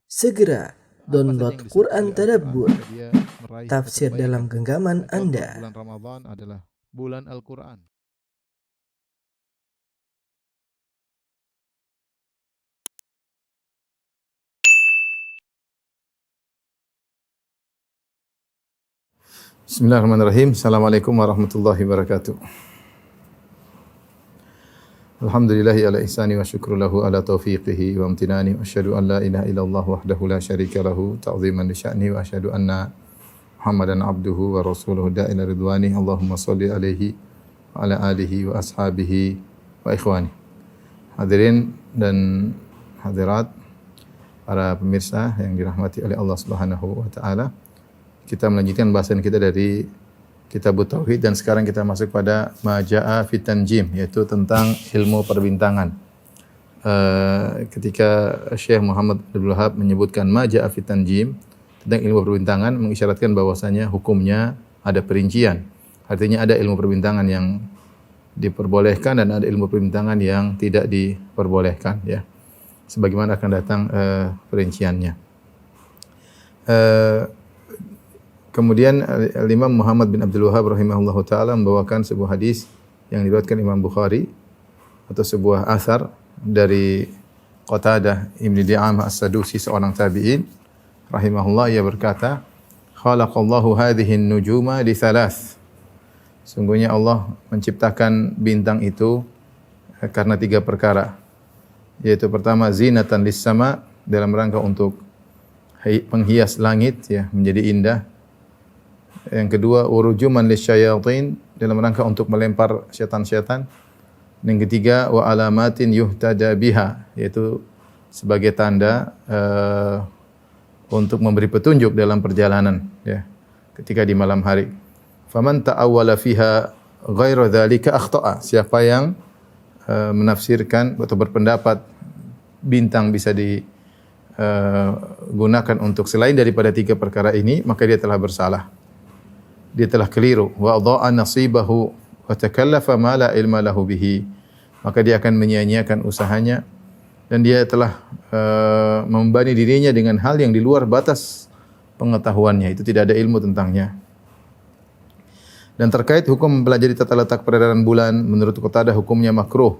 Segera download Apa saja yang Quran disebut oleh Tadabbur, Al-Quran jika dia meraih tafsir satu dalam kebaikan. genggaman Contoh, Anda. bulan Ramadan adalah bulan Al-Quran. Bismillahirrahmanirrahim. Assalamualaikum warahmatullahi wabarakatuh. Alhamdulillahi ala ihsani wa syukru lahu ala taufiqihi wa amtinani wa asyhadu an la ilaha illallah wahdahu la syarika lahu ta'ziman li sya'ni wa asyhadu anna Muhammadan abduhu wa rasuluhu da'ila ridwani. Allahumma salli alaihi wa ala alihi wa ashabihi wa ikhwani. Hadirin dan hadirat, para pemirsa yang dirahmati oleh Allah Subhanahu wa taala. Kita melanjutkan bahasan kita dari Kitab Tauhid dan sekarang kita masuk pada Maja'a fit Tanjim, yaitu tentang ilmu perbintangan. Ketika Syekh Muhammad Abdul Wahab menyebutkan Maja'a fit Tanjim tentang ilmu perbintangan, mengisyaratkan bahwasanya hukumnya ada perincian. Artinya ada ilmu perbintangan yang diperbolehkan dan ada ilmu perbintangan yang tidak diperbolehkan, ya. Sebagaimana akan datang perinciannya. Kemudian Imam Muhammad bin Abdul Wahab rahimahullahu taala membawakan sebuah hadis yang diriwayatkan Imam Bukhari atau sebuah athar dari Qatadah Ibnu Di'amah As-Sadusi, seorang tabi'in rahimahullah. Ia berkata, "Khalaqallahu hadhihi an-nujuma li thalath." Sungguhnya Allah menciptakan bintang itu karena 3 perkara. Yaitu pertama, zinatan lis-sama, dalam rangka untuk penghias langit, ya, menjadi indah. Yang kedua, urujuman lisyayatin, dalam rangka untuk melempar syaitan-syaitan. Yang ketiga, wa alamatin yuhtada biha, yaitu sebagai tanda untuk memberi petunjuk dalam perjalanan, ya, ketika di malam hari. Faman ta'awwala fiha ghairu dzalika akhta'a. Siapa yang menafsirkan atau berpendapat bintang bisa digunakan untuk selain daripada 3 perkara ini, maka dia telah bersalah. Dia telah keliru. Wa dha'a nasibahu wa takallafa ma la ilma lahu bihi. Maka dia akan menyia-nyiakan usahanya dan dia telah membebani dirinya dengan hal yang di luar batas pengetahuannya. Itu tidak ada ilmu tentangnya. Dan terkait hukum mempelajari tata letak peredaran bulan, menurut Qatadah hukumnya makruh.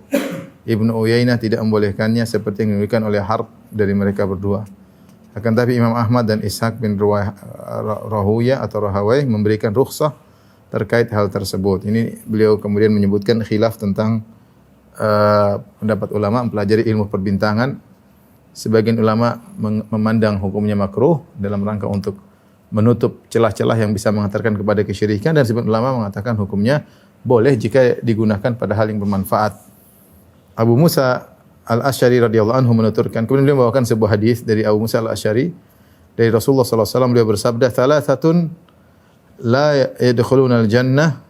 Ibnu Uyainah tidak membolehkannya seperti yang dinukilkan oleh Harb dari mereka berdua. Akan tapi Imam Ahmad dan Ishaq bin Rahuya atau Rahawai memberikan rukhsah terkait hal tersebut. Ini beliau kemudian menyebutkan khilaf tentang pendapat ulama mempelajari ilmu perbintangan. Sebagian ulama memandang hukumnya makruh dalam rangka untuk menutup celah-celah yang bisa mengantarkan kepada kesyirikan, dan sebagian ulama mengatakan hukumnya boleh jika digunakan pada hal yang bermanfaat. Abu Musa Al-Asy'ari radhiyallahu anhu menuturkan, kemudian beliau membawakan sebuah hadis dari Abu Musa Al-Asy'ari dari Rasulullah sallallahu alaihi wasallam. Beliau bersabda, "Thalathatun la yadkhuluna al-jannah."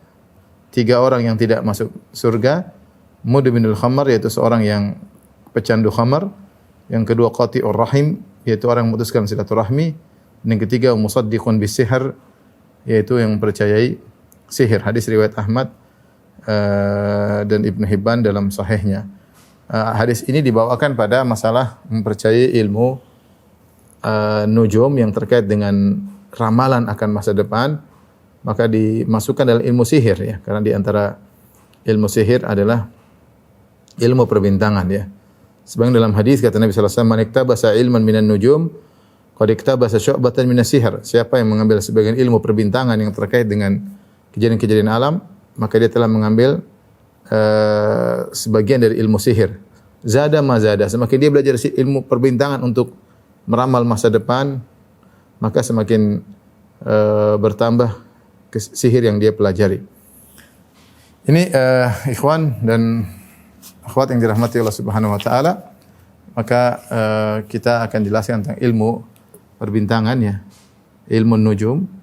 3 orang yang tidak masuk surga. Mudminul khamar, yaitu seorang yang pecandu khamar. Yang kedua, qati'ur rahim, yaitu orang yang memutuskan silaturahmi. Dan yang ketiga, musaddiqun bis-sihr, yaitu yang mempercayai sihir. Hadis riwayat Ahmad dan Ibnu Hibban dalam sahihnya. Hadis ini dibawakan pada masalah mempercayai ilmu nujum yang terkait dengan ramalan akan masa depan, maka dimasukkan dalam ilmu sihir, ya, karena di antara ilmu sihir adalah ilmu perbintangan, ya. Sebagian dalam hadis kata Nabi sallallahu alaihi wasallam, "Man iktabasa ilman minan nujum qad iktabasa syu'batan minas sihr." Siapa yang mengambil sebagian ilmu perbintangan yang terkait dengan kejadian-kejadian alam, maka dia telah mengambil sebagian dari ilmu sihir. Zada ma zada, semakin dia belajar ilmu perbintangan untuk meramal masa depan, maka semakin bertambah sihir yang dia pelajari. Ini ikhwan dan akhwat yang dirahmati Allah Subhanahu wa taala, maka kita akan jelaskan tentang ilmu perbintangan, ya, ilmu nujum.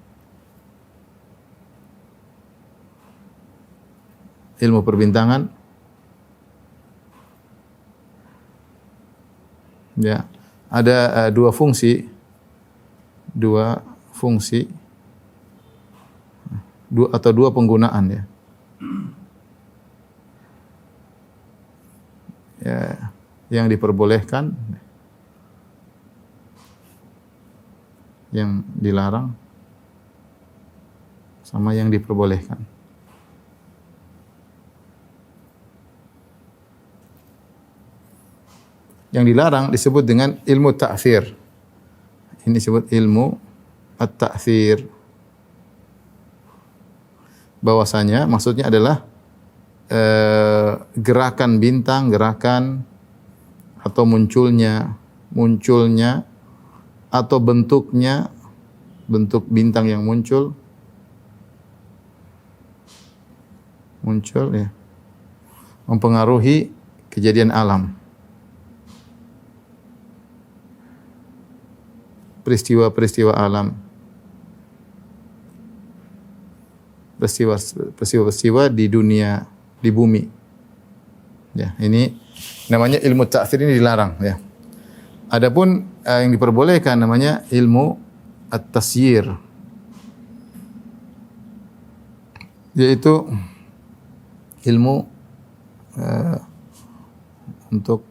Ilmu perbintangan, ya, ada 2 fungsi, 2 penggunaan, ya. Ya, yang diperbolehkan yang dilarang sama yang diperbolehkan. Yang dilarang disebut dengan ilmu ta'thir. Ini disebut ilmu at-ta'thir. Bahwasanya maksudnya adalah gerakan bintang, gerakan atau munculnya atau bentuknya, bentuk bintang yang muncul ya, mempengaruhi kejadian alam. Peristiwa-peristiwa alam. Peristiwa-peristiwa di dunia, di bumi. Ya, ini namanya ilmu ta'thir, ini dilarang ya. Adapun yang diperbolehkan namanya ilmu at-tasyir. Yaitu ilmu untuk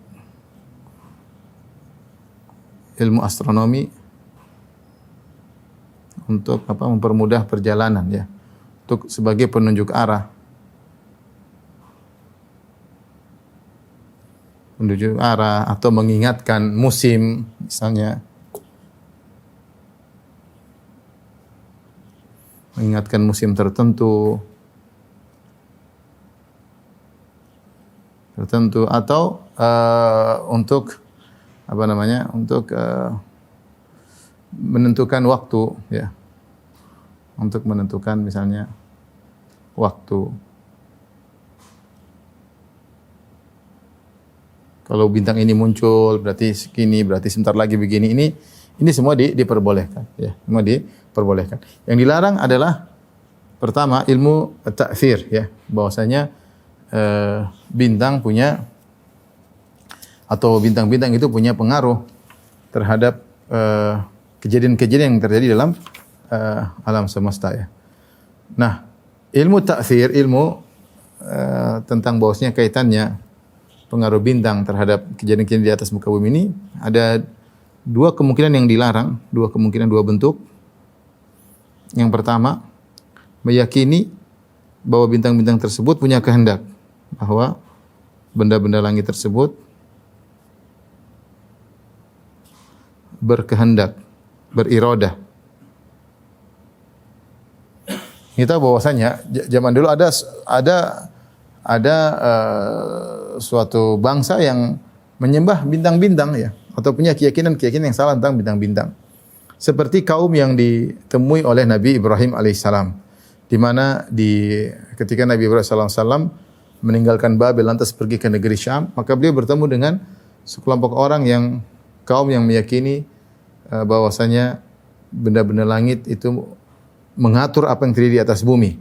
ilmu astronomi, untuk mempermudah perjalanan ya, untuk sebagai penunjuk arah. Menunjuk arah atau mengingatkan musim misalnya. Mengingatkan musim tertentu atau untuk untuk menentukan waktu ya. Untuk menentukan misalnya waktu. Kalau bintang ini muncul berarti segini, berarti sebentar lagi begini. Ini semua diperbolehkan ya, semua diperbolehkan. Yang dilarang adalah pertama ilmu ta'thir ya, bahwasanya bintang punya atau bintang-bintang itu punya pengaruh terhadap kejadian-kejadian yang terjadi dalam alam semesta ya. Nah, ilmu ta'thir, ilmu tentang bahwasanya kaitannya pengaruh bintang terhadap kejadian-kejadian di atas muka bumi ini, ada dua kemungkinan yang dilarang, dua bentuk. Yang pertama, meyakini bahwa bintang-bintang tersebut punya kehendak, bahwa benda-benda langit tersebut berkehendak, berirodah. Kita bahwasanya zaman dulu ada suatu bangsa yang menyembah bintang-bintang ya, atau punya keyakinan yang salah tentang bintang-bintang. Seperti kaum yang ditemui oleh Nabi Ibrahim alaihissalam, di mana ketika Nabi Ibrahim alaihissalam meninggalkan Babel lantas pergi ke negeri Syam, maka beliau bertemu dengan sekelompok orang kaum yang meyakini bahwasanya benda-benda langit itu mengatur apa yang terjadi di atas bumi.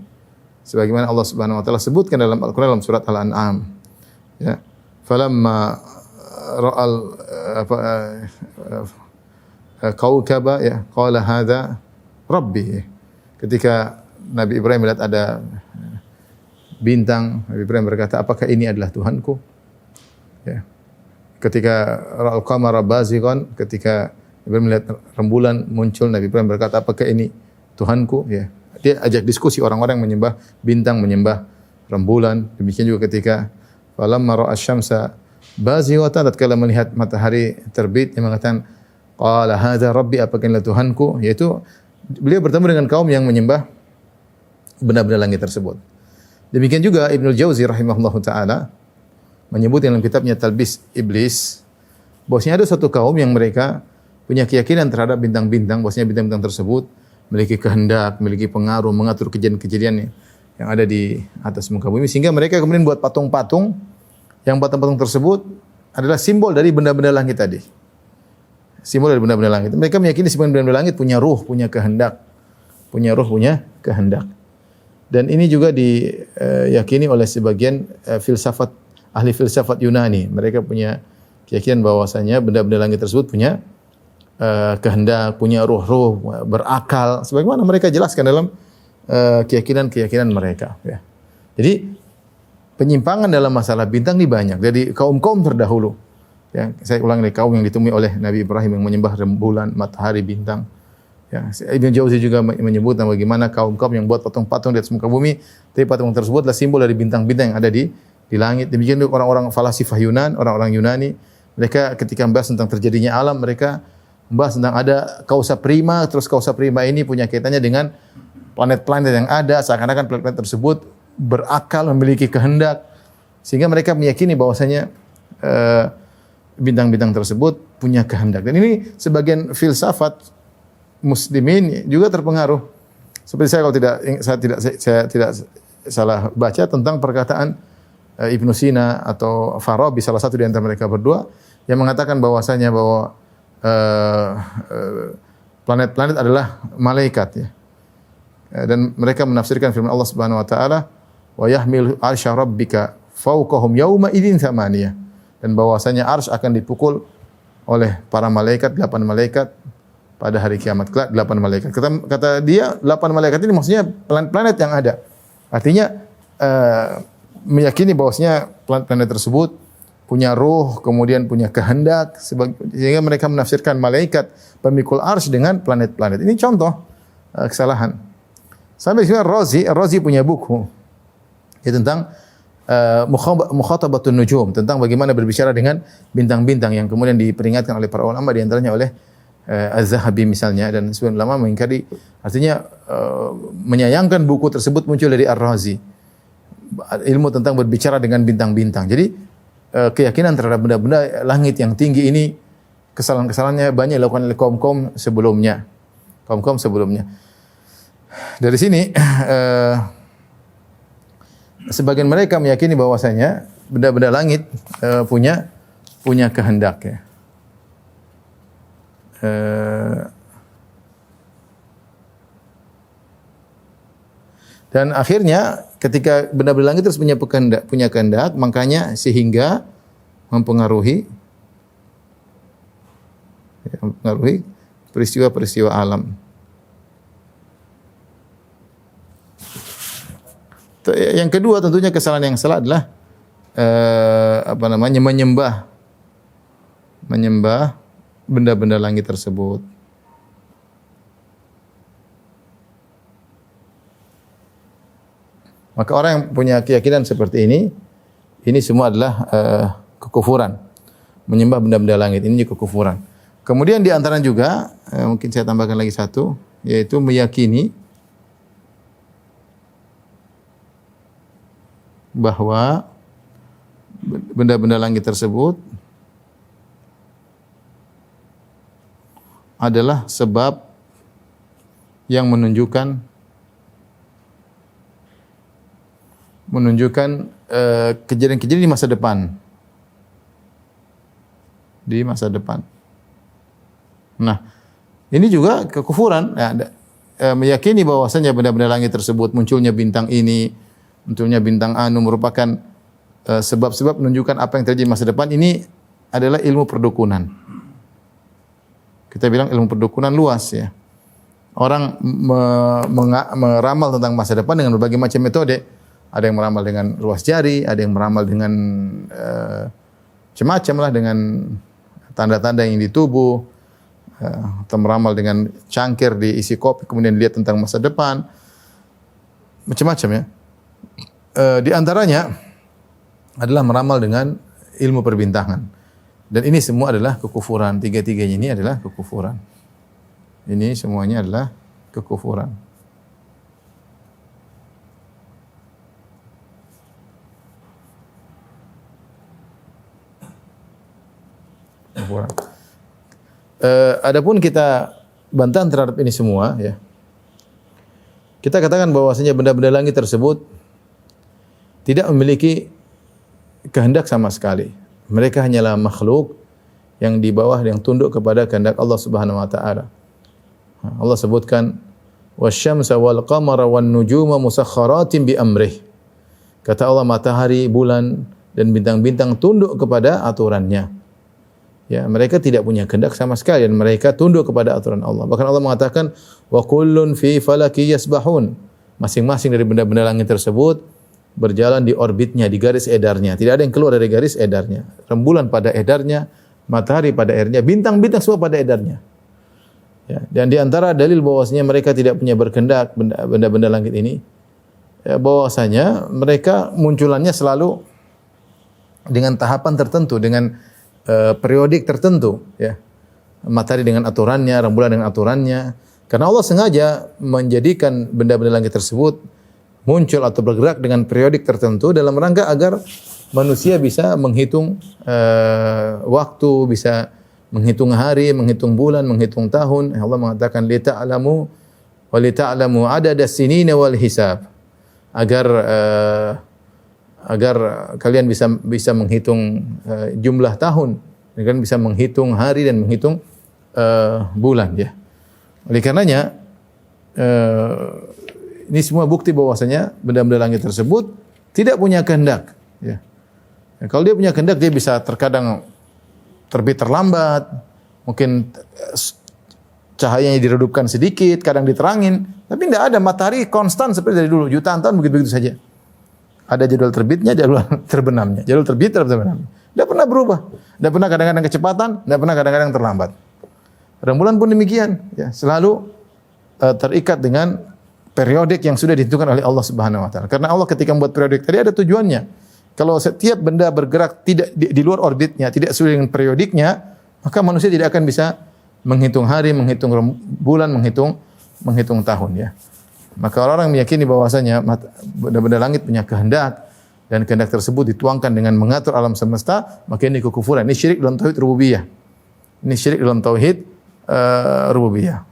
Sebagaimana Allah Subhanahu wa taala sebutkan dalam Al-Qur'an dalam surat Al-An'am. Ya. Falamma ra'al kaukaba ya qala hadza rabbi. Ketika Nabi Ibrahim melihat ada bintang, Nabi Ibrahim berkata, apakah ini adalah Tuhanku? Ya. Ketika ra'al qamara bazighan, ketika Ibrahim melihat rembulan muncul, Nabi Ibrahim berkata, apakah ini Tuhanku? Ya. Dia ajak diskusi orang-orang yang menyembah bintang, menyembah rembulan. Demikian juga ketika falamma ra'a asy-syamsa bazighatan, tatkala melihat matahari terbit, dia mengatakan qala hadza rabbi, apakah ini Tuhanku? Yaitu beliau bertemu dengan kaum yang menyembah benda-benda langit tersebut. Demikian juga Ibnu Jauzi rahimahullahu taala menyebut dalam kitabnya Talbis Iblis bahwasanya ada satu kaum yang mereka punya keyakinan terhadap bintang-bintang, bahwasanya bintang-bintang tersebut memiliki kehendak, memiliki pengaruh, mengatur kejadian-kejadian yang ada di atas muka bumi, sehingga mereka kemudian buat patung-patung, yang patung-patung tersebut adalah simbol dari benda-benda langit tadi. Simbol dari benda-benda langit. Mereka meyakini sebenarnya benda-benda langit punya ruh, punya kehendak. Punya ruh, punya kehendak. Dan ini juga diyakini oleh sebagian ahli filsafat Yunani. Mereka punya keyakinan bahwasanya benda-benda langit tersebut punya kehendak, punya ruh-ruh, berakal, sebagaimana mereka jelaskan dalam keyakinan mereka. Ya. Jadi penyimpangan dalam masalah bintang ini banyak dari kaum-kaum terdahulu. Ya, saya ulang, dari kaum yang ditemui oleh Nabi Ibrahim yang menyembah rembulan, matahari, bintang. Ya, Ibnu Jauzi juga menyebut bagaimana kaum-kaum yang buat patung-patung di atas muka bumi, tapi patung tersebut adalah simbol dari bintang-bintang yang ada di langit. Demikian juga orang-orang falasifah Yunan, orang-orang Yunani, mereka ketika membahas tentang terjadinya alam, mereka membahas tentang ada causa prima, terus causa prima ini punya kaitannya dengan planet-planet yang ada, seakan-akan planet-planet tersebut berakal, memiliki kehendak, sehingga mereka meyakini bahwasanya bintang-bintang tersebut punya kehendak. Dan ini sebagian filsafat muslimin juga terpengaruh. Seperti saya tidak salah baca tentang perkataan Ibnu Sina atau Farabi, salah satu di antara mereka berdua, yang mengatakan bahwasanya bahwa planet-planet adalah malaikat, ya. Dan mereka menafsirkan firman Allah Subhanahu wa taala, wa yahmil arsy rabbika fawqahum yauma idzin tsamaniyah. Dan bahwasanya arsy akan dipukul oleh para malaikat, 8 malaikat pada hari kiamat kelak, 8 malaikat. Kata dia 8 malaikat ini maksudnya planet-planet yang ada. Artinya meyakini bahwasanya planet-planet tersebut punya ruh, kemudian punya kehendak, sehingga mereka menafsirkan malaikat pemikul arsy dengan planet-planet. Ini contoh kesalahan. Sampai juga Razi punya buku ya, tentang mukhatabatun nujum, tentang bagaimana berbicara dengan bintang-bintang, yang kemudian diperingatkan oleh para ulama, di antaranya oleh Az-Zahabi misalnya, dan sebagian ulama mengingkari, artinya menyayangkan buku tersebut muncul dari Ar-Razi, ilmu tentang berbicara dengan bintang-bintang. Jadi keyakinan terhadap benda-benda langit yang tinggi ini, kesalahan-kesalahannya banyak dilakukan oleh kaum-kaum sebelumnya. Dari sini sebagian mereka meyakini bahwasanya benda-benda langit punya kehendak, ya. Dan akhirnya ketika benda-benda langit terus punya kehendak, makanya sehingga mempengaruhi peristiwa-peristiwa alam. Yang kedua tentunya kesalahan yang salah adalah menyembah benda-benda langit tersebut. Maka orang yang punya keyakinan seperti ini semua adalah kekufuran. Menyembah benda-benda langit ini kekufuran. Kemudian di antara juga mungkin saya tambahkan lagi satu, yaitu meyakini bahwa benda-benda langit tersebut adalah sebab yang menunjukkan kejadian-kejadian di masa depan. Nah, ini juga kekufuran. Meyakini bahwasanya benda-benda langit tersebut, munculnya bintang ini, munculnya bintang anu merupakan sebab-sebab menunjukkan apa yang terjadi di masa depan. Ini adalah ilmu perdukunan. Kita bilang ilmu perdukunan luas, ya. Orang meramal tentang masa depan dengan berbagai macam metode. Ada yang meramal dengan ruas jari, ada yang meramal dengan macam-macam lah, dengan tanda-tanda yang di tubuh, atau meramal dengan cangkir diisi kopi kemudian lihat tentang masa depan, macam-macam, ya. Di antaranya adalah meramal dengan ilmu perbintangan. Dan ini semua adalah kekufuran. Tiga-tiganya ini adalah kekufuran. Ini semuanya adalah kekufuran. Adapun kita bantahan terhadap ini semua, ya. Kita katakan bahwasanya benda-benda langit tersebut tidak memiliki kehendak sama sekali. Mereka hanyalah makhluk yang di bawah, yang tunduk kepada kehendak Allah Subhanahu wa taala. Allah sebutkan wasyamsa wal qamara wan nujuma musakhkharatin bi amrih. Kata Allah, matahari, bulan dan bintang-bintang tunduk kepada aturannya. Ya, mereka tidak punya kehendak sama sekali dan mereka tunduk kepada aturan Allah. Bahkan Allah mengatakan wa kullun fi falaki yasbahun. Masing-masing dari benda-benda langit tersebut berjalan di orbitnya, di garis edarnya. Tidak ada yang keluar dari garis edarnya. Rembulan pada edarnya, matahari pada edarnya, bintang-bintang semua pada edarnya. Ya. Ya, dan di antara dalil bahwasanya mereka tidak punya berkehendak benda-benda langit ini, ya, bahwasanya mereka munculannya selalu dengan tahapan tertentu, dengan periodik tertentu, ya. Matahari dengan aturannya, rembulan dengan aturannya. Karena Allah sengaja menjadikan benda-benda langit tersebut muncul atau bergerak dengan periodik tertentu dalam rangka agar manusia bisa menghitung waktu, bisa menghitung hari, menghitung bulan, menghitung tahun. Allah mengatakan li ta'lamu wa li ta'lamu adada sinina wal hisab. Agar kalian bisa menghitung jumlah tahun, kalian bisa menghitung hari dan menghitung bulan, ya. Oleh karenanya ini semua bukti bahwasanya benda-benda langit tersebut tidak punya kehendak, ya. Kalau dia punya kehendak, dia bisa terkadang terbit terlambat, mungkin cahayanya diredupkan sedikit, kadang diterangin, tapi tidak ada, matahari konstan seperti dari dulu, jutaan tahun begitu-begitu saja. Ada jadwal terbitnya, jadwal terbenamnya, jadwal terbit, jadwal terbenamnya. Tidak pernah berubah, tidak pernah kadang-kadang kecepatan, tidak pernah kadang-kadang terlambat. Rembulan pun demikian, ya, selalu terikat dengan periodik yang sudah ditentukan oleh Allah Subhanahu wa taala. Karena Allah ketika membuat periodik tadi ada tujuannya. Kalau setiap benda bergerak tidak di luar orbitnya, tidak sesuai dengan periodiknya, maka manusia tidak akan bisa menghitung hari, menghitung bulan, menghitung tahun, ya. Maka orang-orang meyakini bahwasanya benda-benda langit punya kehendak dan kehendak tersebut dituangkan dengan mengatur alam semesta, maka ini kekufuran. Ini syirik dalam tauhid rububiyah. Ini syirik dalam tauhid rububiyah.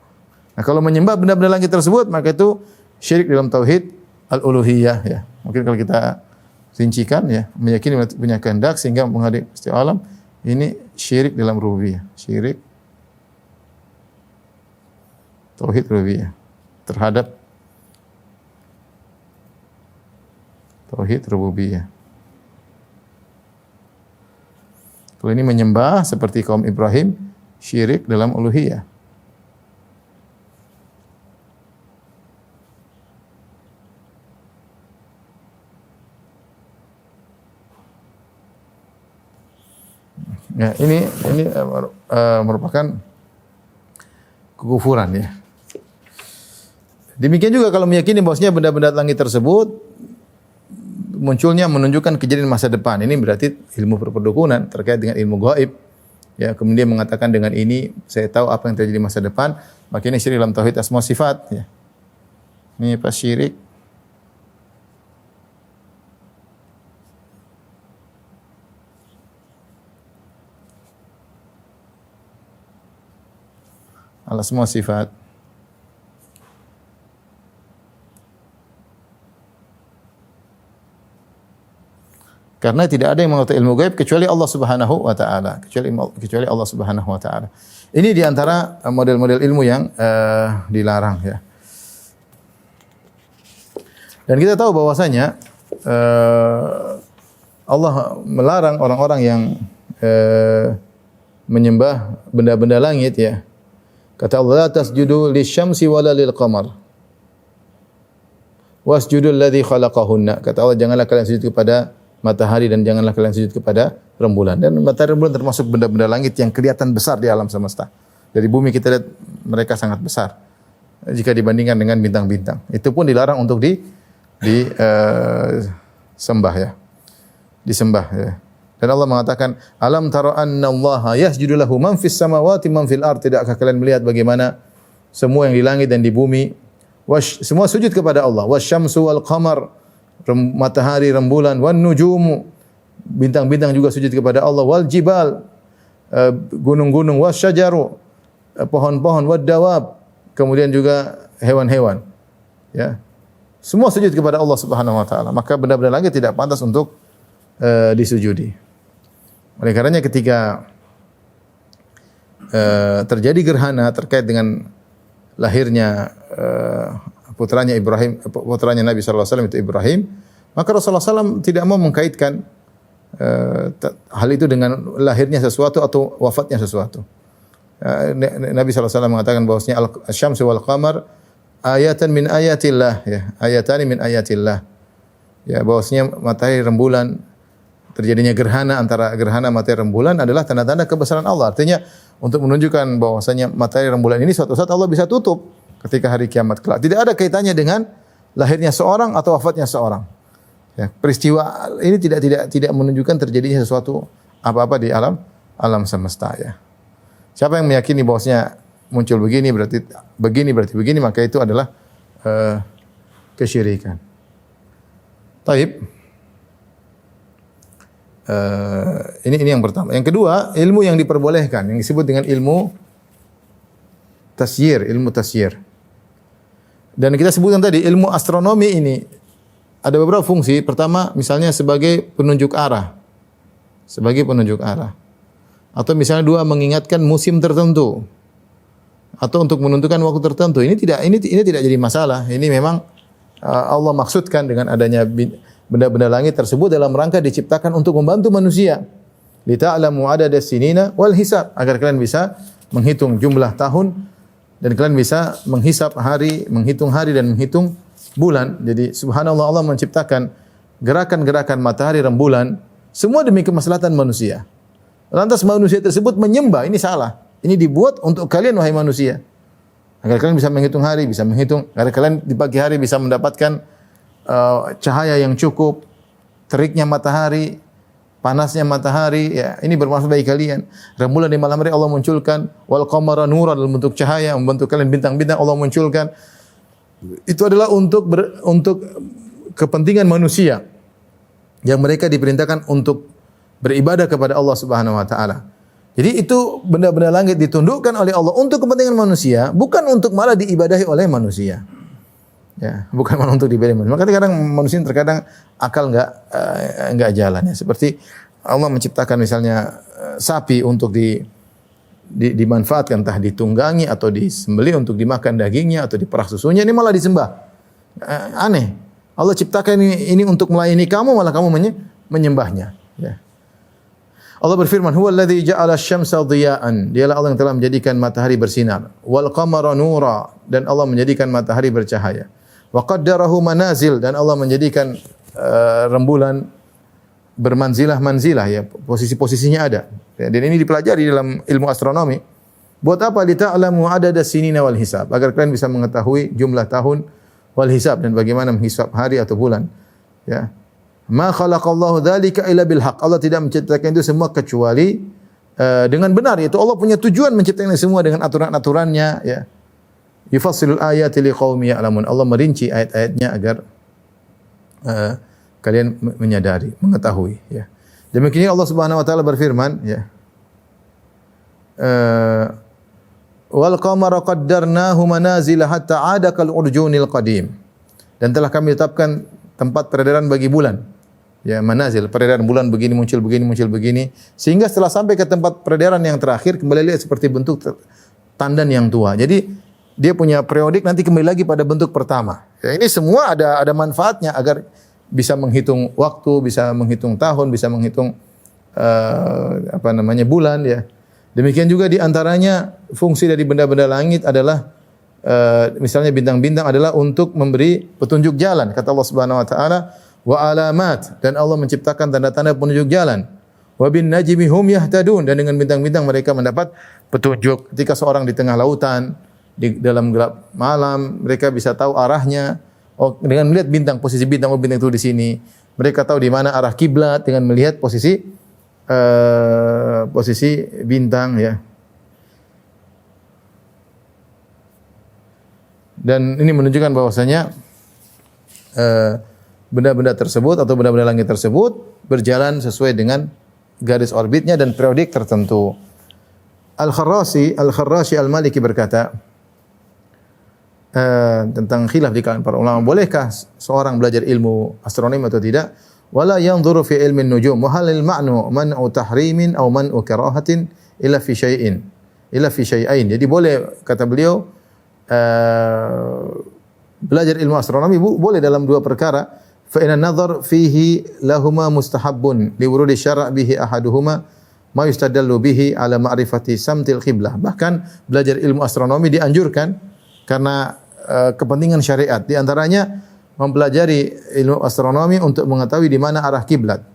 Nah, kalau menyembah benda-benda langit tersebut, maka itu syirik dalam tauhid al-uluhiyah, ya. Mungkin kalau kita rincikan, ya, meyakini punya kehendak sehingga menghadiri istiwa alam, ini syirik dalam rububiyah, syirik tauhid rububiyah terhadap tauhid rububiyah. Kalau ini menyembah seperti kaum Ibrahim, syirik dalam uluhiyah. Ya, ini merupakan kekufuran, ya. Demikian juga kalau meyakini bahwasanya benda-benda langit tersebut munculnya menunjukkan kejadian masa depan. Ini berarti ilmu perpedukunan terkait dengan ilmu gaib. Ya, kemudian mengatakan dengan ini saya tahu apa yang terjadi di masa depan, maka ini syirik dalam tauhid asma sifat, ya. Ini pas syirik al-asma sifat. Karena tidak ada yang mengetahui ilmu gaib kecuali Allah Subhanahu wa taala, kecuali Allah Subhanahu wa taala. Ini di antara model-model ilmu yang dilarang, ya. Dan kita tahu bahwasanya Allah melarang orang-orang yang menyembah benda-benda langit, ya. Kata Allah, la tasjudu lisyamsi wala lilqamar wasjudul ladzi khalaqahunna. Kata Allah, janganlah kalian sujud kepada matahari dan janganlah kalian sujud kepada rembulan. Dan matahari dan rembulan termasuk benda-benda langit yang kelihatan besar di alam semesta. Dari bumi kita lihat mereka sangat besar jika dibandingkan dengan bintang-bintang. Itu pun dilarang untuk disembah, ya. Disembah, ya. Dan Allah mengatakan, alam tara anna Allaha yasjudu lahu man fis samawati man fil ard. Tidakkah kalian melihat bagaimana semua yang di langit dan di bumi semua sujud kepada Allah. Wasyamsu wal qamar, matahari, rembulan, wan nujumu, bintang-bintang juga sujud kepada Allah. Wal jibal, gunung-gunung, wasyajaru, pohon-pohon, wad dawab, kemudian juga hewan-hewan, ya. Semua sujud kepada Allah Subhanahu wa taala. Maka benda-benda langit tidak pantas untuk disujudi. Oleh karenanya ketika terjadi gerhana terkait dengan lahirnya putranya Ibrahim, putranya Nabi sallallahu alaihi wasallam itu Ibrahim, maka Rasulullah SAW tidak mau mengkaitkan hal itu dengan lahirnya sesuatu atau wafatnya sesuatu. Nabi sallallahu alaihi wasallam mengatakan bahwasanya asy-syamsu wal qamar ayatan min ayatillah, ya, ayatani min ayatillah. Ya, bahwasanya matahari, rembulan, terjadinya gerhana antara gerhana matahari rembulan adalah tanda-tanda kebesaran Allah. Artinya untuk menunjukkan bahwasanya matahari rembulan ini suatu saat Allah bisa tutup ketika hari kiamat kelak. Tidak ada kaitannya dengan lahirnya seorang atau wafatnya seorang. Ya, peristiwa ini tidak menunjukkan terjadinya sesuatu apa-apa di alam semesta ya. Siapa yang meyakini bahwasanya muncul begini berarti begini, maka itu adalah kesyirikan. Taib. Ini yang pertama. Yang kedua, ilmu yang diperbolehkan yang disebut dengan ilmu tasyir. Dan kita sebutkan tadi ilmu astronomi ini ada beberapa fungsi. Pertama, misalnya sebagai penunjuk arah. Atau misalnya dua, mengingatkan musim tertentu. Atau untuk menentukan waktu tertentu. Ini tidak jadi masalah. Ini memang Allah maksudkan dengan adanya benda-benda langit tersebut dalam rangka diciptakan untuk membantu manusia. Lita'lamu adada sinina wal hisab, agar kalian bisa menghitung jumlah tahun dan kalian bisa menghitung hari dan menghitung bulan. Jadi subhanallah, Allah menciptakan gerakan-gerakan matahari, rembulan semua demi kemaslahatan manusia. Lantas manusia tersebut menyembah, ini salah. Ini dibuat untuk kalian wahai manusia. Agar kalian bisa menghitung hari, agar kalian di pagi hari bisa mendapatkan cahaya yang cukup, teriknya matahari, panasnya matahari, ya, ini bermanfaat bagi kalian. Rembulan di malam hari Allah munculkan, wal qamara nura, dalam bentuk cahaya, membantu kalian. Bintang-bintang Allah munculkan. Itu adalah untuk kepentingan manusia yang mereka diperintahkan untuk beribadah kepada Allah Subhanahu wa taala. Jadi itu benda-benda langit ditundukkan oleh Allah untuk kepentingan manusia, bukan untuk malah diibadahi oleh manusia. Ya, bukan malah untuk diibadahi manusia. Maka kadang manusia terkadang akal enggak jalan ya. Seperti Allah menciptakan misalnya sapi untuk dimanfaatkan, entah ditunggangi atau disembelih untuk dimakan dagingnya atau diperah susunya, ini malah disembah. Aneh. Allah ciptakan ini untuk melayani kamu, malah kamu menyembahnya. Ya. Allah berfirman, "Huwallazi ja'ala asy-syamsa dhiya'an." Dialah Allah yang telah menjadikan matahari bersinar. Wal qamara nura, dan Allah menjadikan matahari bercahaya. Wa qaddarahu manazil, dan Allah menjadikan rembulan bermanzilah-manzilah, ya, posisi-posisinya ada. Ya, dan ini dipelajari dalam ilmu astronomi. Buat apa? Lita'lamu adada sinina wal hisab, agar kalian bisa mengetahui jumlah tahun wal hisab, dan bagaimana menghisab hari atau bulan. Ya. Ma khalaqallahu dzalika illa bil haqq. Allah tidak menciptakan itu semua kecuali dengan benar, yaitu Allah punya tujuan menciptakan semua dengan aturan-aturannya, ya. Yufassilul ayati liqaumin ya'lamun. Allah merinci ayat-ayatnya agar kalian menyadari, mengetahui, ya. Demikian Allah Subhanahu wa taala berfirman, ya. Wal qamara qaddarnahu manazila hatta 'ada kal urjunil qadim. Dan telah kami tetapkan tempat peredaran bagi bulan. Ya, manazil, peredaran bulan begini muncul begini, sehingga setelah sampai ke tempat peredaran yang terakhir kembali lihat seperti bentuk tandan yang tua. Jadi dia punya periodik, nanti kembali lagi pada bentuk pertama. Ya, ini semua ada manfaatnya agar bisa menghitung waktu, bisa menghitung tahun, bisa menghitung bulan, ya. Demikian juga di antaranya fungsi dari benda-benda langit adalah misalnya bintang-bintang adalah untuk memberi petunjuk jalan. Kata Allah Subhanahu wa taala, wa alamat, dan Allah menciptakan tanda-tanda penunjuk jalan. Wa bin najmi hum yahtadun, dan dengan bintang-bintang mereka mendapat petunjuk. Ketika seorang di tengah lautan, di dalam gelap malam, mereka bisa tahu arahnya. Oh, dengan melihat bintang, posisi bintang, oh bintang itu di sini. Mereka tahu di mana arah kiblat dengan melihat posisi bintang, ya. Dan ini menunjukkan bahwasanya benda-benda tersebut atau benda-benda langit tersebut berjalan sesuai dengan garis orbitnya dan periodik tertentu. Al-Kharrashi Al-Maliki berkata tentang khilaf di kalangan para ulama, bolehkah seorang belajar ilmu astronomi atau tidak? Wala yanzuru fi ilmin nujum wa hal al-ma'nu man'u tahrimin aw man'u karahatin illa fi syai'ain. Jadi boleh, kata beliau, belajar ilmu astronomi boleh dalam dua perkara. Fa inna an-nazar fihi lahuma mustahabbun li wurudi syara' bihi ahaduhuma ma yustadallu bihi ala ma'rifati samtil qiblah. Bahkan belajar ilmu astronomi dianjurkan karena kepentingan syariat. Di antaranya mempelajari ilmu astronomi untuk mengetahui di mana arah kiblat.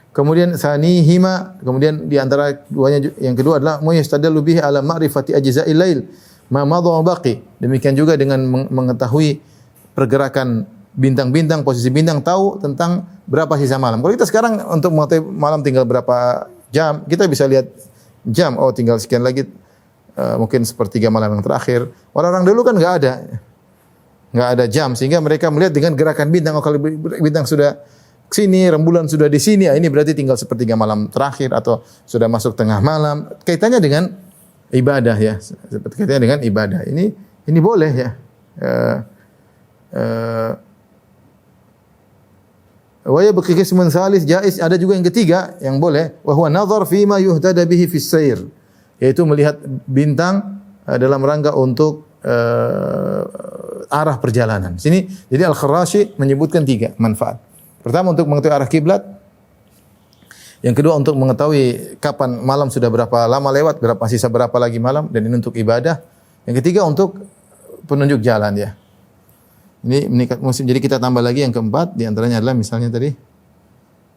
Kemudian sanihima, kemudian di antara duanya yang kedua adalah yastadallu bihi ala ma'rifati ajza'il lail ma madha wa baqi. Demikian juga dengan mengetahui pergerakan bintang-bintang, posisi bintang, tahu tentang berapa sisa malam. Kalau kita sekarang untuk mengetahui malam tinggal berapa jam, kita bisa lihat jam, oh tinggal sekian lagi, mungkin sepertiga malam yang terakhir. Orang-orang dulu kan nggak ada jam, sehingga mereka melihat dengan gerakan bintang. Oh, kalau bintang sudah sini, rembulan sudah di sini, ini berarti tinggal sepertiga malam terakhir atau sudah masuk tengah malam. Kaitannya dengan ibadah ya, kaitannya dengan ibadah. Ini boleh ya. Wa yabqi qismun salis jaiz, ada juga yang ketiga yang boleh, wa huwa nazar fi ma yuhtada bihi fis sair, yaitu melihat bintang dalam rangka untuk arah perjalanan. Sini jadi Al-Kharashi menyebutkan 3 manfaat. Pertama untuk mengetahui arah kiblat. Yang kedua untuk mengetahui kapan malam sudah berapa lama lewat, sisa berapa lagi malam, dan ini untuk ibadah. Yang ketiga untuk penunjuk jalan ya. Ini meningkat musim. Jadi kita tambah lagi yang keempat, di antaranya adalah misalnya tadi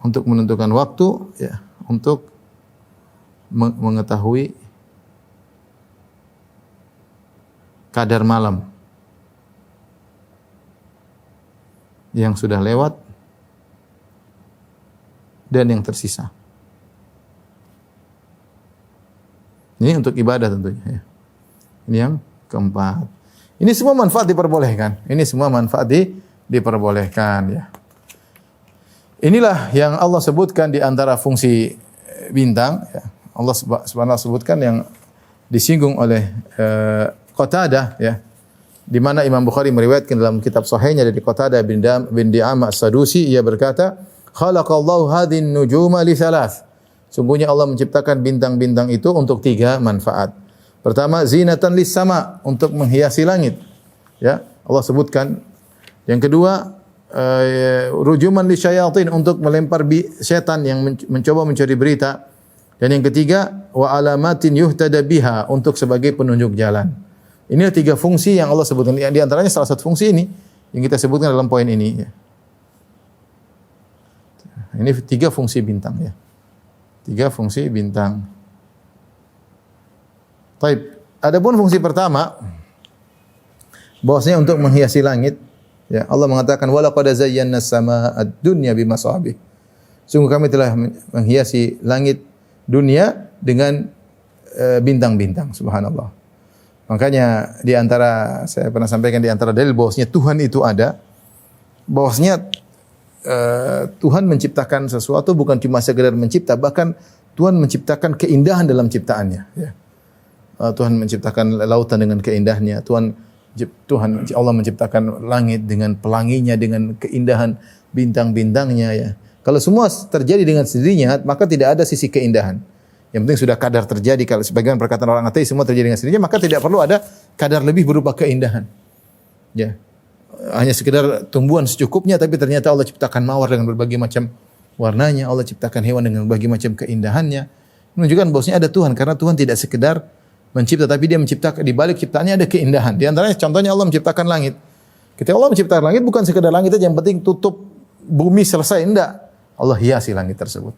untuk menentukan waktu ya, untuk mengetahui kadar malam yang sudah lewat dan yang tersisa. Ini untuk ibadah tentunya ya. Ini yang keempat. Ini semua manfaat diperbolehkan. Ini semua manfaat diperbolehkan ya. Inilah yang Allah sebutkan di antara fungsi bintang ya. Allah Subhanahu sebutkan yang disinggung oleh Qatadah ya. Di mana Imam Bukhari meriwayatkan dalam kitab sahihnya dari Qatadah bin Di'amah As-Sadusi, ia berkata, "Khalaqallahu hadhin nujuma li thalath." Sungguhnya Allah menciptakan bintang-bintang itu untuk 3 manfaat. Pertama, zinatan lis sama, untuk menghiasi langit. Ya, Allah sebutkan. Yang kedua, rujuman lisyayatin, untuk melempar setan yang mencoba mencari berita. Dan yang ketiga, wa alamatin yuhtada biha, untuk sebagai penunjuk jalan. Ini 3 fungsi yang Allah sebutkan. Di antaranya salah satu fungsi ini yang kita sebutkan dalam poin ini ya. Ini 3 fungsi bintang ya. 3 fungsi bintang. Baik, adapun fungsi pertama bahwasanya untuk menghiasi langit ya. Allah mengatakan wala qad zayyana as-samaa ad-dunya bimasabih. Sungguh kami telah menghiasi langit dunia dengan bintang-bintang, subhanallah. Makanya di antara, saya pernah sampaikan, di antara dalil bahwasanya Tuhan itu ada, bahwasanya Tuhan menciptakan sesuatu bukan cuma sekedar mencipta, bahkan Tuhan menciptakan keindahan dalam ciptaannya ya. Tuhan menciptakan lautan dengan keindahannya. Allah menciptakan langit dengan pelanginya, dengan keindahan bintang-bintangnya ya. Kalau semua terjadi dengan sendirinya, maka tidak ada sisi keindahan. Yang penting sudah kadar terjadi. Kalau sebagian perkataan orang ateis semua terjadi dengan sendirinya, maka tidak perlu ada kadar lebih berupa keindahan. Ya. Hanya sekedar tumbuhan secukupnya, tapi ternyata Allah ciptakan mawar dengan berbagai macam warnanya, Allah ciptakan hewan dengan berbagai macam keindahannya. Menunjukkan bahwasanya ada Tuhan, karena Tuhan tidak sekedar mencipta, tapi Dia menciptakan, di balik ciptaannya ada keindahan. Di antaranya contohnya Allah menciptakan langit. Ketika Allah menciptakan langit, bukan sekedar langit saja yang penting tutup bumi selesai, enggak. Allah hiasi langit tersebut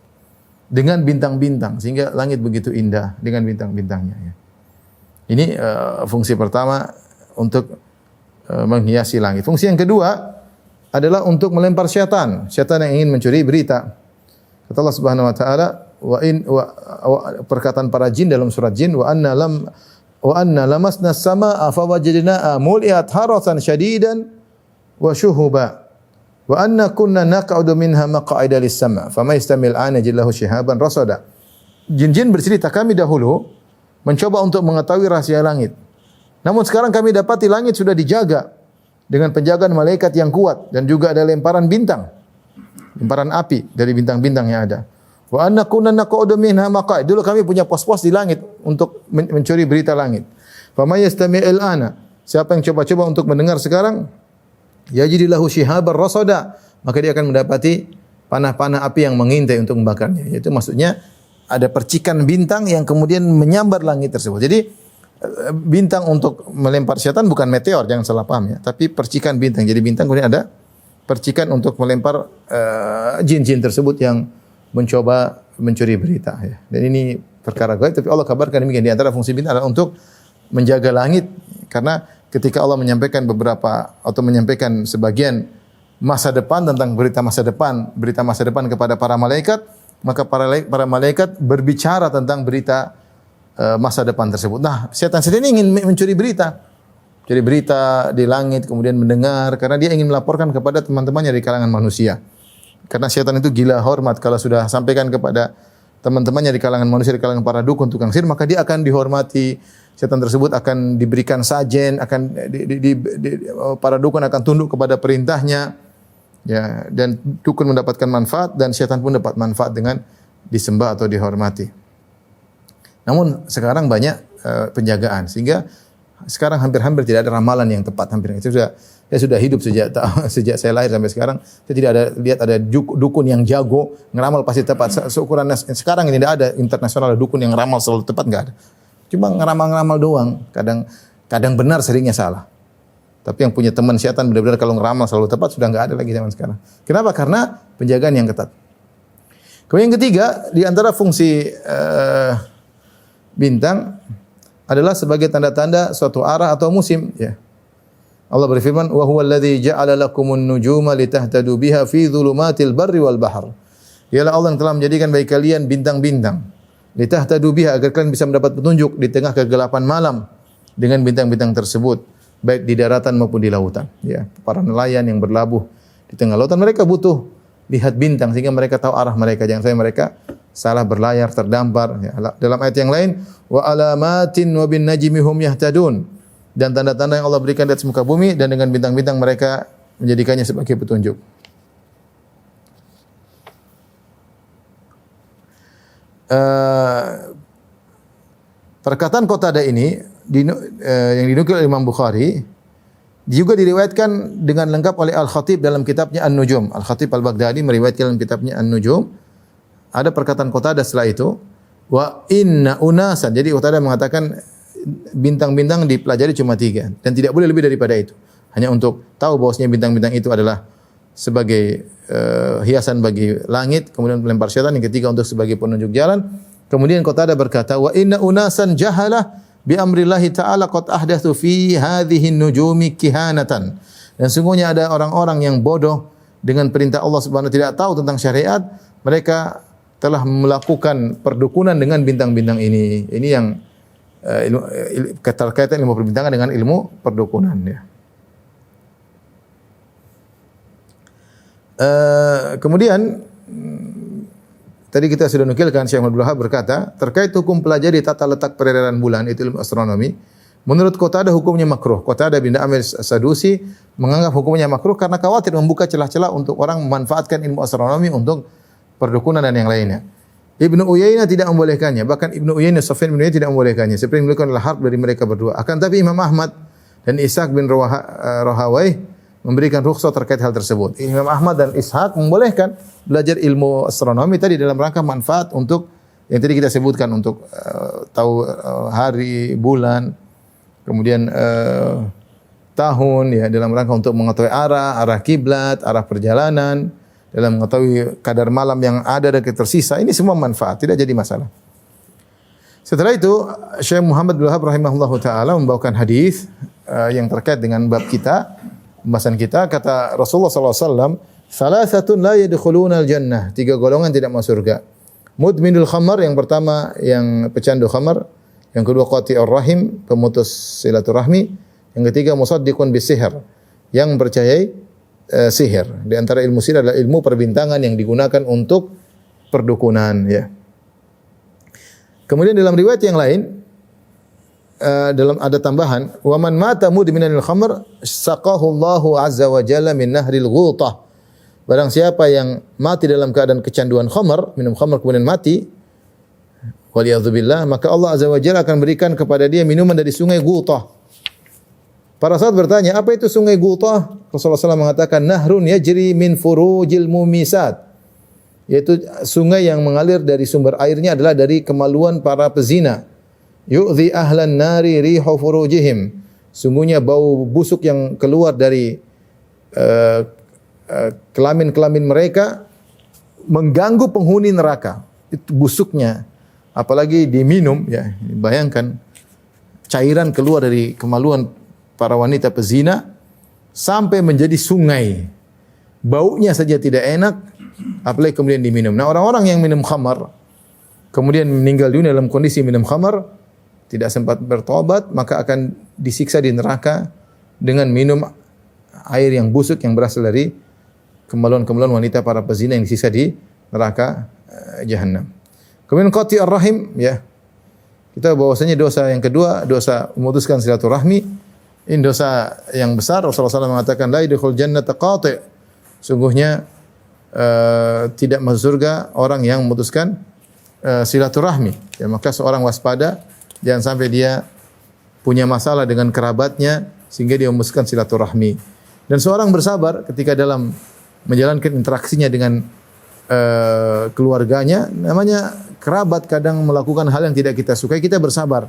dengan bintang-bintang, sehingga langit begitu indah dengan bintang-bintangnya ya. Ini fungsi pertama untuk menghiasi langit. Fungsi yang kedua adalah untuk melempar syaitan yang ingin mencuri berita. Kata Allah Subhanahu wa taala, perkataan para jin dalam surat Jin, wa anna lamasna as-samaa'a fawajadnaha mul'at harasan syadidan wa syuhuba wa anna kunna naq'udu minha maq'ida lis-sama' fama yastamil ana jillahu shihaban rasada. Jin-jin bercerita, kami dahulu mencoba untuk mengetahui rahasia langit. Namun sekarang kami dapati langit sudah dijaga dengan penjagaan malaikat yang kuat, dan juga ada lemparan bintang, lemparan api dari bintang-bintang yang ada. Wa anna kunna naq'udu minha maq'id. Dulu kami punya pos-pos di langit untuk mencuri berita langit. Fama yastami'il ana. Siapa yang coba-coba untuk mendengar sekarang, yajidillahu shihabar rasada, maka dia akan mendapati panah-panah api yang mengintai untuk membakarnya. Itu maksudnya ada percikan bintang yang kemudian menyambar langit tersebut. Jadi bintang untuk melempar syaitan bukan meteor, jangan salah paham ya, tapi percikan bintang. Jadi bintang kemudian ada percikan untuk melempar jin-jin tersebut yang mencoba mencuri berita ya. Dan ini perkara gaib tapi Allah kabarkan demikian. Di antara fungsi bintang adalah untuk menjaga langit karena ketika Allah menyampaikan beberapa atau menyampaikan sebagian masa depan tentang berita masa depan kepada para malaikat, maka para malaikat berbicara tentang berita masa depan tersebut. Nah, setan-setan ini ingin mencuri berita. Curi berita di langit, kemudian mendengar, karena dia ingin melaporkan kepada teman-temannya di kalangan manusia. Karena setan itu gila hormat, kalau sudah sampaikan kepada teman-temannya di kalangan manusia, di kalangan para dukun, tukang sihir, maka dia akan dihormati. Setan tersebut akan diberikan sajen, para dukun akan tunduk kepada perintahnya, ya, dan dukun mendapatkan manfaat, dan setan pun dapat manfaat dengan disembah atau dihormati. Namun sekarang banyak penjagaan, sehingga sekarang hampir-hampir tidak ada ramalan yang tepat. Saya sudah hidup sejak saya lahir sampai sekarang. Saya tidak ada lihat ada dukun yang jago ngeramal pasti tepat. Seukuran sekarang ini tidak ada internasional dukun yang ramal selalu tepat, enggak ada. Cuma ngeramal-ngeramal doang. Kadang benar, seringnya salah. Tapi yang punya teman setan benar-benar kalau ngeramal selalu tepat sudah enggak ada lagi zaman sekarang. Kenapa? Karena penjagaan yang ketat. Kemudian yang ketiga, di antara fungsi bintang adalah sebagai tanda-tanda suatu arah atau musim, ya. Allah berfirman, "Wa huwal ladzi ja'ala lakumun nujuma litahtadu biha fi dhulumatil barri wal bahr." Dialah Allah yang telah menjadikan bagi kalian bintang-bintang, litahtadu biha, agar kalian bisa mendapat petunjuk di tengah kegelapan malam dengan bintang-bintang tersebut, baik di daratan maupun di lautan, ya. Para nelayan yang berlabuh di tengah lautan, mereka butuh lihat bintang sehingga mereka tahu arah mereka, jangan sampai mereka salah berlayar, terdampar, ya. Dalam ayat yang lain, wa alamatin wa bin najmi hum yahtadun, dan tanda-tanda yang Allah berikan di atas muka bumi, dan dengan bintang-bintang mereka menjadikannya sebagai petunjuk. Perkataan Qatadah ini yang dinukil oleh Imam Bukhari juga diriwayatkan dengan lengkap oleh Al-Khatib dalam kitabnya An-Nujum. Al-Khatib Al-Baghdadi meriwayatkan dalam kitabnya An-Nujum. Ada perkataan Qatadah setelah itu, wa inna unasan. Jadi Qatadah mengatakan bintang-bintang dipelajari cuma 3 dan tidak boleh lebih daripada itu. Hanya untuk tahu bahwasanya bintang-bintang itu adalah sebagai hiasan bagi langit, kemudian melempar syaitan, yang ketiga untuk sebagai penunjuk jalan. Kemudian Qatadah berkata, wa inna unasan jahalah bi amrillahi ta'ala qad ahdatsu fi hadhihi nujumi kihanatan. Dan sungguhnya ada orang-orang yang bodoh dengan perintah Allah Subhanahu wa taala, tidak tahu tentang syariat, mereka telah melakukan perdukunan dengan bintang-bintang ini. Ini yang keterkaitan ilmu perbintangan dengan ilmu perdukunan, ya. Kemudian tadi kita sudah nukilkan Syekh Abdul Wahab berkata terkait hukum pelajari tata letak peredaran bulan, itu ilmu astronomi. Menurut Qatadah hukumnya makruh. Qatadah bin Amir Sadusi menganggap hukumnya makruh karena khawatir membuka celah-celah untuk orang memanfaatkan ilmu astronomi untuk perdukunan dan yang lainnya. Ibnu Uyainah tidak membolehkannya. Bahkan Ibnu Uyainah, Sufyan bin Uyainah tidak membolehkannya. Seperti yang dilakukan oleh Harb dari mereka berdua. Akan tapi Imam Ahmad dan Ishaq bin Rahawayh memberikan rukhsah terkait hal tersebut. Imam Ahmad dan Ishaq membolehkan belajar ilmu astronomi tadi dalam rangka manfaat untuk yang tadi kita sebutkan, untuk tahu hari, bulan, kemudian tahun, ya, dalam rangka untuk mengetahui arah kiblat, arah perjalanan, dalam mengetahui kadar malam yang ada dan tersisa. Ini semua manfaat, tidak jadi masalah. Setelah itu Syekh Muhammad bin Wahab rahimahullahu taala membawakan hadis yang terkait dengan bab kita, pembahasan kita. Kata Rasulullah sallallahu alaihi wasallam, "Salasatun la yadkhuluna al-jannah." 3 golongan tidak masuk surga. Mudminul khamar, yang pertama yang pecandu khamar, yang kedua qati'ur rahim, pemutus silaturahmi, yang ketiga musaddiqun bisihir, yang percayai sihir. Di antara ilmu sihir adalah ilmu perbintangan yang digunakan untuk perdukunan, ya. Kemudian dalam riwayat yang lain dalam ada tambahan, wa man mata mudminanil khamr saqahu Allahu azza wa jalla min nahril ghutah. Barang siapa yang mati dalam keadaan kecanduan khamr, minum khamr kemudian mati, waliyadzubillah, maka Allah azza wa jalla akan berikan kepada dia minuman dari sungai Ghutah. Para sahabat bertanya, apa itu sungai Ghutah? Rasulullah SAW mengatakan, nahrun yajri min furujil mumisat, yaitu sungai yang mengalir dari sumber airnya adalah dari kemaluan para pezina. Yu'dhi ahlan nari rihu furujihim, sungguhnya bau busuk yang keluar dari kelamin-kelamin mereka mengganggu penghuni neraka. Itu busuknya. Apalagi diminum, ya. Bayangkan cairan keluar dari kemaluan para wanita pezina sampai menjadi sungai. Baunya saja tidak enak, apalagi kemudian diminum. Nah, orang-orang yang minum khamar kemudian meninggal dunia dalam kondisi minum khamar, tidak sempat bertobat, maka akan disiksa di neraka dengan minum air yang busuk yang berasal dari kemaluan-kemaluan wanita para pezina yang disiksa di neraka Jahannam. Kemudian qati ar-rahim, ya. Kita bahwasanya dosa yang kedua, dosa memutuskan silaturahmi. Ini dosa yang besar. Rasulullah SAW mengatakan la yadkhul jannata qati'. Sungguhnya tidak masuk surga orang yang memutuskan silaturahmi. Ya, maka seorang waspada jangan sampai dia punya masalah dengan kerabatnya sehingga dia memutuskan silaturahmi. Dan seorang bersabar ketika dalam menjalankan interaksinya dengan keluarganya, namanya kerabat kadang melakukan hal yang tidak kita sukai, kita bersabar.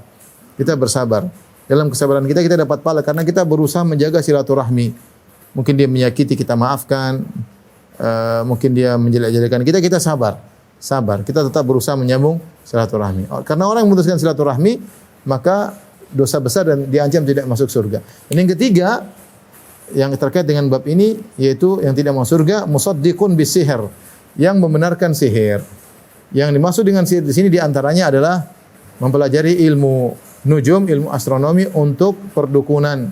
Kita bersabar. Dalam kesabaran kita dapat pahala karena kita berusaha menjaga silaturahmi. Mungkin dia menyakiti, kita maafkan. Mungkin dia menjelek-jelekan kita sabar. Sabar. Kita tetap berusaha menyambung silaturahmi. Karena orang yang memutuskan silaturahmi, maka dosa besar dan diancam tidak masuk surga. Dan yang ketiga, yang terkait dengan bab ini, yaitu yang tidak masuk surga, musaddiqun bisihir, yang membenarkan sihir. Yang dimaksud dengan sihir di sini diantaranya adalah mempelajari ilmu nujum, ilmu astronomi untuk perdukunan.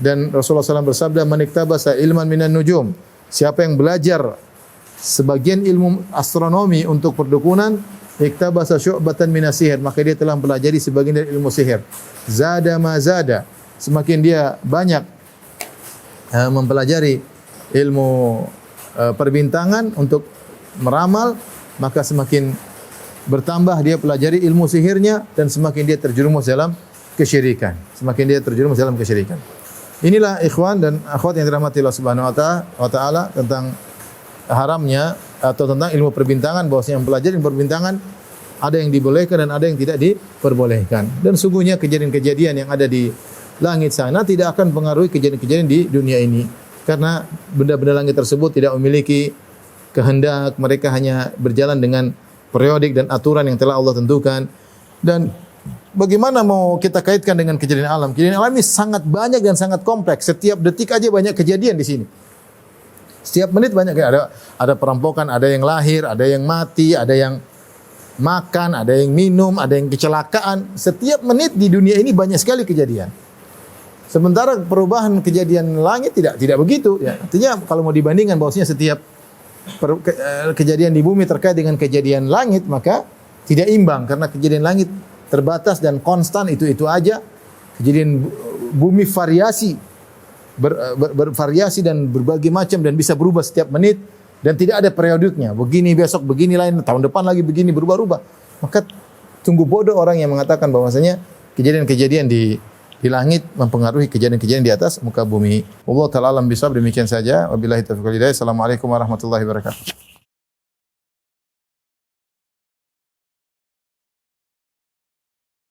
Dan Rasulullah SAW bersabda, "Man iktabasa ilman minan nujum." Siapa yang belajar sebagian ilmu astronomi untuk perdukunan, iktabasa syu'batan minas sihir, maka dia telah mempelajari sebagian dari ilmu sihir. Zada ma zada. Semakin dia banyak mempelajari ilmu perbintangan untuk meramal, maka semakin bertambah dia pelajari ilmu sihirnya dan semakin dia terjerumus dalam kesyirikan. Semakin dia terjerumus dalam kesyirikan. Inilah ikhwan dan akhwat yang dirahmati Allah Subhanahu wa taala tentang haramnya atau tentang ilmu perbintangan, bahwasanya yang pelajari ilmu perbintangan ada yang dibolehkan dan ada yang tidak diperbolehkan. Dan sungguhnya kejadian-kejadian yang ada di langit sana tidak akan pengaruhi kejadian-kejadian di dunia ini. Karena benda-benda langit tersebut tidak memiliki kehendak, mereka hanya berjalan dengan periodik dan aturan yang telah Allah tentukan. Dan bagaimana mau kita kaitkan dengan kejadian alam? Kejadian alam ini sangat banyak dan sangat kompleks. Setiap detik aja banyak kejadian di sini. Setiap menit banyak, ada perampokan, ada yang lahir, ada yang mati, ada yang makan, ada yang minum, ada yang kecelakaan. Setiap menit di dunia ini banyak sekali kejadian. Sementara perubahan kejadian langit tidak begitu. Ya. Artinya kalau mau dibandingkan bahwasanya setiap kejadian di bumi terkait dengan kejadian langit, maka tidak imbang karena kejadian langit terbatas dan konstan itu aja. Kejadian bumi variasi, bervariasi dan berbagai macam dan bisa berubah setiap menit dan tidak ada periodiknya. Begini besok begini lain, tahun depan lagi begini berubah-ubah. Maka tunggu bodoh orang yang mengatakan bahwasanya kejadian-kejadian di langit mempengaruhi kejadian-kejadian di atas muka bumi. Wallahu ta'ala alam bisawab. Demikian saja. Wabillahi taufiq wal hidayah. Assalamualaikum warahmatullahi wabarakatuh.